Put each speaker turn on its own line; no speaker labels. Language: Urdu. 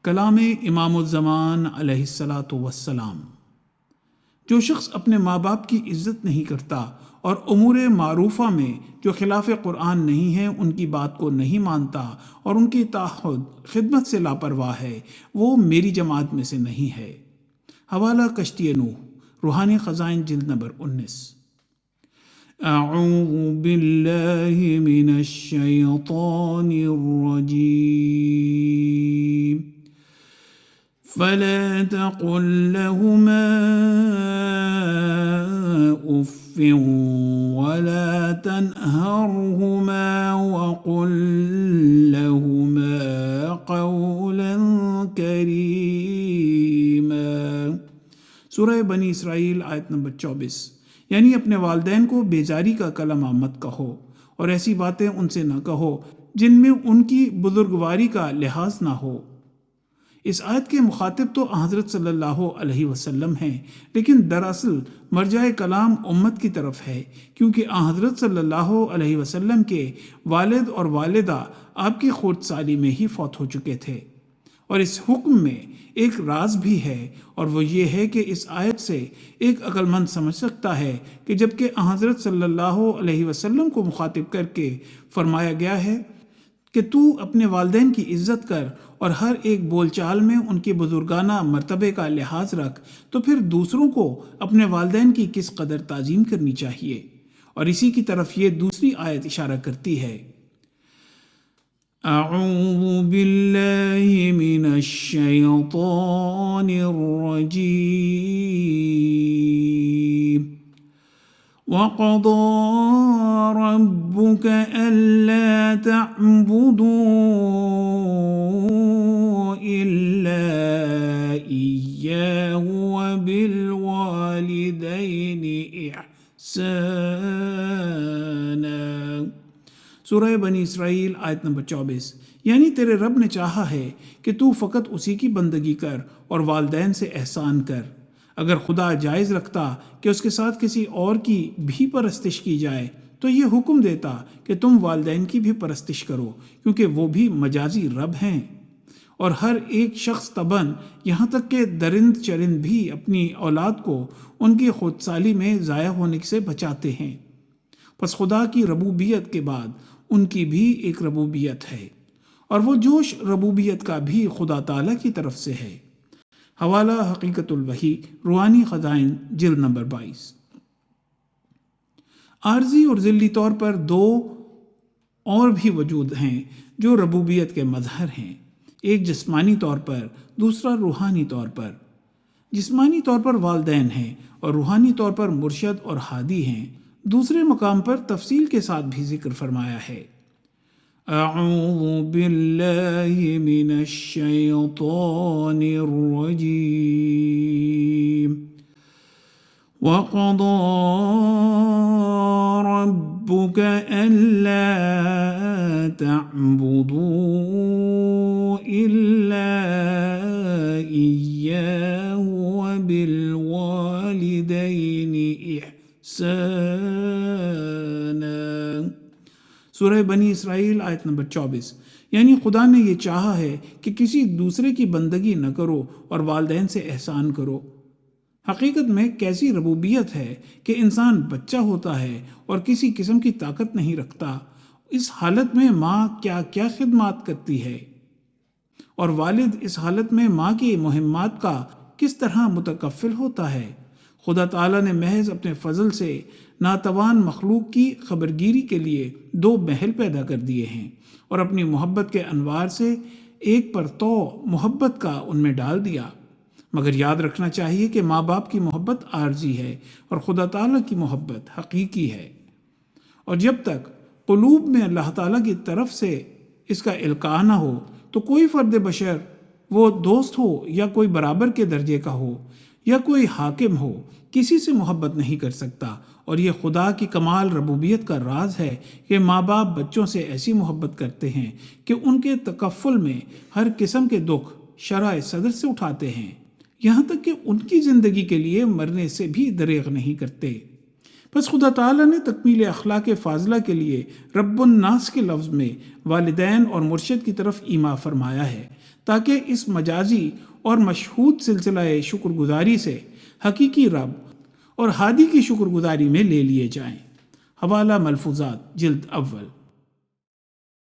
کلام امام الزمان علیہ الصلاۃ والسلام۔ جو شخص اپنے ماں باپ کی عزت نہیں کرتا اور امور معروفہ میں جو خلاف قرآن نہیں ہے ان کی بات کو نہیں مانتا اور ان کی تعہد خدمت سے لاپرواہ ہے، وہ میری جماعت میں سے نہیں ہے۔ حوالہ کشتی نوح، روحانی خزائن، جلد نمبر 19۔ اعوذ باللہ من الشیطان الرجیم۔ فلا تقل لهما اف ولا تنهرهما وقل لهما قولا کریما۔ سورہ بنی اسرائیل، آیت نمبر 24۔ یعنی اپنے والدین کو بیزاری کا کلمہ مت کہو اور ایسی باتیں ان سے نہ کہو جن میں ان کی بزرگواری کا لحاظ نہ ہو۔ اس آیت کے مخاطب تو حضرت صلی اللہ علیہ وسلم ہیں، لیکن دراصل مرجع کلام امت کی طرف ہے، کیونکہ حضرت صلی اللہ علیہ وسلم کے والد اور والدہ آپ کی خردسالی میں ہی فوت ہو چکے تھے۔ اور اس حکم میں ایک راز بھی ہے، اور وہ یہ ہے کہ اس آیت سے ایک عقل مند سمجھ سکتا ہے کہ جب کہ حضرت صلی اللہ علیہ وسلم کو مخاطب کر کے فرمایا گیا ہے کہ تو اپنے والدین کی عزت کر اور ہر ایک بول چال میں ان کے بزرگانہ مرتبے کا لحاظ رکھ، تو پھر دوسروں کو اپنے والدین کی کس قدر تعظیم کرنی چاہیے۔ اور اسی کی طرف یہ دوسری آیت اشارہ کرتی ہے۔ اعوذ باللہ من الشیطان الرجیم۔ وَقَضَىٰ رَبُّكَ أَلَّا تَعْبُدُوا إِلَّا إِيَّاهُ وَبِالْوَالِدَيْنِ إِحْسَانًا۔ سورہ بنی اسرائیل، آیت نمبر 24۔ یعنی تیرے رب نے چاہا ہے کہ تو فقط اسی کی بندگی کر اور والدین سے احسان کر۔ اگر خدا جائز رکھتا کہ اس کے ساتھ کسی اور کی بھی پرستش کی جائے تو یہ حکم دیتا کہ تم والدین کی بھی پرستش کرو، کیونکہ وہ بھی مجازی رب ہیں، اور ہر ایک شخص طبعاً یہاں تک کہ درند چرند بھی اپنی اولاد کو ان کی خودسالی میں ضائع ہونے سے بچاتے ہیں۔ پس خدا کی ربوبیت کے بعد ان کی بھی ایک ربوبیت ہے، اور وہ جوش ربوبیت کا بھی خدا تعالیٰ کی طرف سے ہے۔ حوالہ حقیقت الوحی، روحانی خزائن، جلد نمبر 22۔ عارضی اور ذلی طور پر دو اور بھی وجود ہیں جو ربوبیت کے مظہر ہیں، ایک جسمانی طور پر، دوسرا روحانی طور پر۔ جسمانی طور پر والدین ہیں اور روحانی طور پر مرشد اور ہادی ہیں۔ دوسرے مقام پر تفصیل کے ساتھ بھی ذکر فرمایا ہے۔ اعوذ باللہ من الشیطان الرجیم۔ وَقَضَىٰ رَبُّكَ أَلَّا تَعْبُدُوا إِلَّا إِيَّاهُ وَبِالْوَالِدَيْنِ إِحْسَانًا۔ سورہ بنی اسرائیل، آیت نمبر 24۔ یعنی خدا نے یہ چاہا ہے کہ کسی دوسرے کی بندگی نہ کرو اور والدین سے احسان کرو۔ حقیقت میں کیسی ربوبیت ہے کہ انسان بچہ ہوتا ہے اور کسی قسم کی طاقت نہیں رکھتا، اس حالت میں ماں کیا کیا خدمات کرتی ہے، اور والد اس حالت میں ماں کی مہمات کا کس طرح متکفل ہوتا ہے۔ خدا تعالیٰ نے محض اپنے فضل سے ناتوان مخلوق کی خبرگیری کے لیے دو محل پیدا کر دیے ہیں، اور اپنی محبت کے انوار سے ایک پرتو محبت کا ان میں ڈال دیا۔ مگر یاد رکھنا چاہیے کہ ماں باپ کی محبت عارضی ہے اور خدا تعالیٰ کی محبت حقیقی ہے، اور جب تک قلوب میں اللہ تعالیٰ کی طرف سے اس کا القاء نہ ہو تو کوئی فرد بشر، وہ دوست ہو یا کوئی برابر کے درجے کا ہو یا کوئی حاکم ہو، کسی سے محبت نہیں کر سکتا۔ اور یہ خدا کی کمال ربوبیت کا راز ہے کہ ماں باپ بچوں سے ایسی محبت کرتے ہیں کہ ان کے تکفل میں ہر قسم کے دکھ شرح صدر سے اٹھاتے ہیں، یہاں تک کہ ان کی زندگی کے لیے مرنے سے بھی دریغ نہیں کرتے۔ بس خدا تعالیٰ نے تکمیل اخلاق فاضلہ کے لیے رب الناس کے لفظ میں والدین اور مرشد کی طرف ایما فرمایا ہے تاکہ اس مجازی اور مشہود سلسلہ شکر گزاری سے حقیقی رب اور ہادی کی شکر گزاری میں لے لیے جائیں۔ حوالہ ملفوظات جلد اول۔